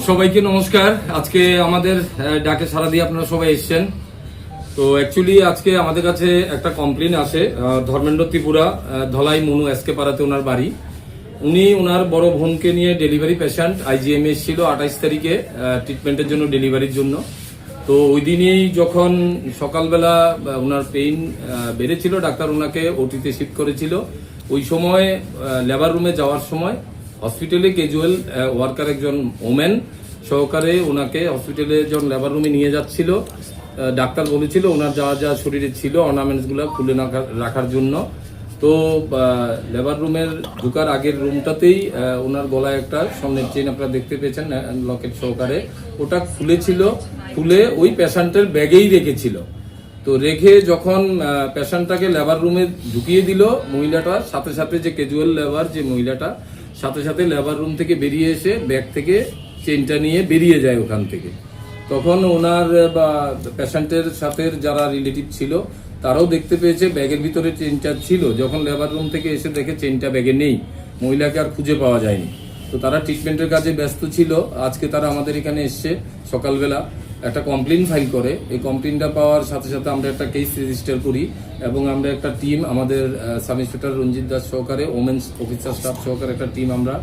সবাইকে নমস্কার। আজকে আমাদের ডাকে সাড়া দিয়ে আপনারা সবাই এসেছেন। তো অ্যাকচুয়ালি আজকে আমাদের কাছে একটা কমপ্লেন আসে, ধর্মেন্দ্র ত্রিপুরা, ধলাই মনু এসকে পাড়াতে ওনার বাড়ি। উনি ওনার বড় বোনকে নিয়ে ডেলিভারি পেশেন্ট আইজিএম এসেছিল 28 তারিখে ট্রিটমেন্টের জন্য, ডেলিভারির জন্য। তো ওই দিনই যখন সকালবেলা ওনার পেইন বেড়েছিল, ডাক্তার ওনাকে ওটিতে শিফট করেছিল। ওই সময় লেবার রুমে যাওয়ার সময় হসপিটালে ক্যাজুয়াল ওয়ার্কার একজন ওমেন সহকারে ওনাকে হসপিটালে যখন লেবার রুমে নিয়ে যাচ্ছিল, ডাক্তার বলেছিল ওনার যা যা শরীরে ছিল অর্নামেন্টসগুলো খুলে রাখার জন্য। তো লেবার রুমের ঢুকার আগের রুমটাতেই ওনার গলায় একটা সামনের চেন আপনারা দেখতে পেয়েছেন লকেট সহকারে, ওটা খুলেছিল, খুলে ওই পেশেন্টের ব্যাগেই রেখেছিল। তো রেখে যখন পেশেন্টটাকে লেবার রুমে ঢুকিয়ে দিল, মহিলাটা সাথে সাথে, যে ক্যাজুয়াল লেবার যে মহিলাটা, সাথে সাথে লেবার রুম থেকে বেরিয়ে এসে ব্যাগ থেকে চেনটা নিয়ে বেরিয়ে যায় ওখান থেকে। তখন ওনার বা পেশেন্টের সাথে যারা রিলেটিভ ছিল তারাও দেখতে পেয়েছে ব্যাগের ভিতরে চেনটা ছিল। যখন লেবার রুম থেকে এসে দেখে চেনটা ব্যাগে নেই, মহিলাকে আর খুঁজে পাওয়া যায়নি। তো তারা ট্রিটমেন্টের কাজে ব্যস্ত ছিল। আজকে তারা আমাদের এখানে এসছে সকালবেলা, একটা কমপ্লেন ফাইল করে। এই কমপ্লেনটা পাওয়ার সাথে সাথে আমরা একটা কেস রেজিস্টার করি এবং আমরা একটা টিম, আমাদের সাব ইন্সপেক্টর রঞ্জিত দাস সহকারে, ওমেন্স অফিসার স্টাফ সহকারে একটা টিম আমরা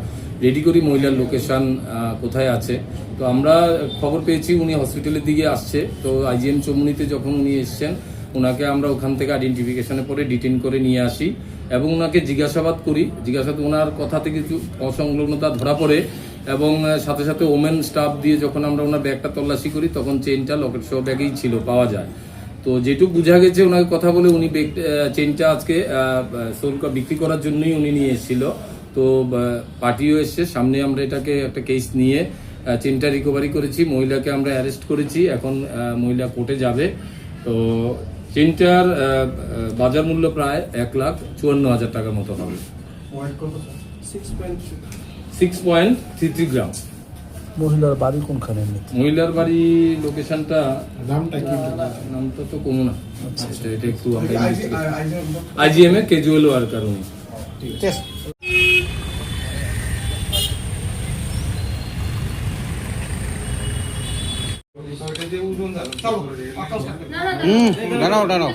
রেডি করি, মহিলার লোকেশন কোথায় আছে। তো আমরা খবর পেয়েছি উনি হসপিটালের দিকে আসছে। তো আইজিএম চৌমুনিতে যখন উনি এসছেন, ওনাকে আমরা ওখান থেকে আইডেন্টিফিকেশনে পরে ডিটেইন করে নিয়ে আসি এবং ওনাকে জিজ্ঞাসাবাদ করি। জিজ্ঞাসাবাদ ওনার কথা থেকে কিছু অসংলগ্নতা ধরা পড়ে এবং সাথে সাথে ওমেন স্টাফ দিয়ে যখন আমরা ওনার ব্যাগটা তল্লাশি করি, তখন চেনটা লকেট সহ ব্যাগেই ছিল, পাওয়া যায়। তো যেটুকু বোঝা গেছে, ওনাকে কথা বলে উনি চেনটা আজকে বিক্রি করার জন্যই উনি নিয়ে এসেছিল। তো পার্টিও এসছে সামনে, আমরা এটাকে একটা কেস নিয়ে চেনটা রিকভারি করেছি। মহিলাকে আমরা অ্যারেস্ট করেছি, এখন মহিলা কোর্টে যাবে। তো চেনটার বাজার মূল্য প্রায় 1,54,000 টাকার মতো হবে। 6.33 গ্রাম। মহিলার বাড়ি কোনখানে? মহিলার বাড়ি লোকেশনটা, নামটা তো কোনো না, এটা একটু আইজিএম এর ক্যাজুয়াল ওয়ার্কার উনি। না না ওটা নাও।